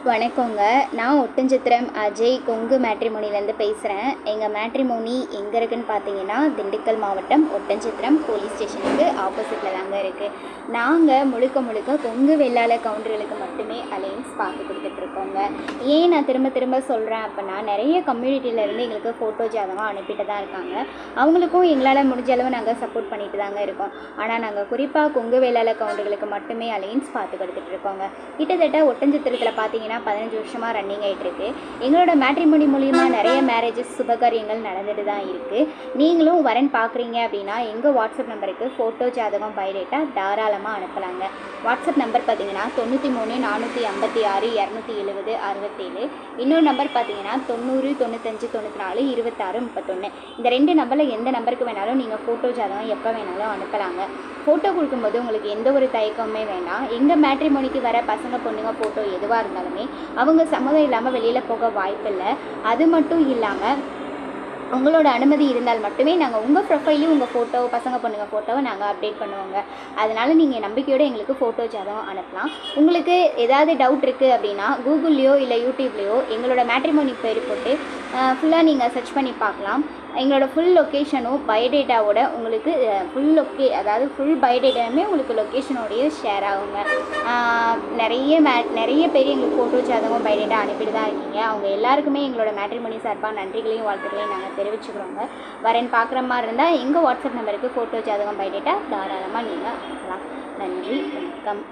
வணக்கங்க. நான் ஒட்டன்சத்திரம் அஜய் கொங்கு மேட்ரிமோனிலேருந்து பேசுகிறேன். எங்கள் மேட்ரிமோனி எங்கே இருக்குதுன்னு பார்த்தீங்கன்னா, திண்டுக்கல் மாவட்டம் ஒட்டன்சத்திரம் போலீஸ் ஸ்டேஷனுக்கு ஆப்போசிட்டில் தாங்க இருக்குது. நாங்கள் முழுக்க கொங்கு வெள்ளாளர் கவுண்டர்களுக்கு மட்டுமே அலைன்ஸ் பார்த்து கொடுத்துட்ருக்கோங்க. ஏன் நான் திரும்ப திரும்ப சொல்கிறேன் அப்படின்னா, நிறைய கம்யூனிட்டியிலேருந்து எங்களுக்கு ஃபோட்டோ ஜாதகம் அனுப்பிட்டு தான் இருக்காங்க. அவங்களுக்கும் எங்களால் முடிஞ்ச அளவு நாங்கள் சப்போர்ட் பண்ணிட்டு தாங்க இருக்கோம். ஆனால் நாங்கள் குறிப்பாக கொங்கு வெள்ளாளர் கவுண்டர்களுக்கு மட்டுமே அலைன்ஸ் பார்த்து கொடுத்துட்ருக்கோங்க. கிட்டத்தட்ட ஒட்டன்சத்திரத்தில் பார்த்தீங்கன்னா 15 வருஷமாக ரன்னிங் ஆகிட்டுருக்கு. எங்களோட மேட்ரிமோனி மூலிமா நிறைய மேரேஜஸ் சுபகாரியங்கள் நடந்துட்டு தான் இருக்குது. நீங்களும் வரன் பார்க்குறீங்க அப்படின்னா எங்கள் வாட்ஸ்அப் நம்பருக்கு ஃபோட்டோ ஜாதகம் பயோடேட்டா தாராளமாக அனுப்பலாங்க. வாட்ஸ்அப் நம்பர் பார்த்தீங்கன்னா 93 456 270 67. இன்னொரு நம்பர் பார்த்தீங்கன்னா 90 95 94 26 31. இந்த 2 நம்பரில் எந்த நம்பருக்கு வேணாலும் நீங்கள் ஃபோட்டோ ஜாதகம் எப்போ வேணாலும் அனுப்பலாங்க. ஃபோட்டோ கொடுக்கும்போது உங்களுக்கு எந்த ஒரு தயக்கமே வேண்டாம். எங்கள் மேட்ரிமோனிக்கு வர பசங்க பொண்ணுங்க ஃபோட்டோ எதுவாக இருந்தாலுமே அவங்க சம்மதம் இல்லாமல் வெளியில் போக வாய்ப்பில்லை. அது மட்டும் இல்லாமல் உங்களோட அனுமதி இருந்தால் மட்டுமே நாங்கள் உங்கள் ப்ரொஃபைலையும் உங்கள் ஃபோட்டோ பசங்க பொண்ணுங்க ஃபோட்டோவை நாங்கள் அப்டேட் பண்ணுவோங்க. அதனால் நீங்கள் நம்பிக்கையோடு எங்களுக்கு ஃபோட்டோ ஜாதகம் அனுப்பலாம். உங்களுக்கு ஏதாவது டவுட் இருக்குது அப்படின்னா கூகுள்லேயோ இல்லை யூடியூப்லேயோ எங்களோட மேட்ரிமோனி பேர் போட்டு ஃபுல்லாக நீங்கள் சர்ச் பண்ணி பார்க்கலாம். எங்களோட ஃபுல் லொக்கேஷனும் பயோடேட்டாவோட உங்களுக்கு ஃபுல் பயோடேட்டாவுமே உங்களுக்கு லொக்கேஷனோடையே ஷேர் ஆகுங்க. நிறைய பேர் எங்களுக்கு ஃபோட்டோ ஜாதகம் பயோடேட்டா அனுப்பிட்டு தான் இருக்கீங்க. அவங்க எல்லாருக்குமே எங்களோட மேட்ரிமோனி சார்பாக நன்றிகளையும் வாழ்த்துக்களையும் நாங்கள் தெரிவிச்சுக்கிறோங்க. வரேன் பார்க்குற மாதிரி இருந்தால் எங்கள் வாட்ஸ்அப் நம்பருக்கு ஃபோட்டோ ஜாதகம் பயோடேட்டா தாராளமாக நீங்கள் அனுப்பலாம். நன்றி, வணக்கம்.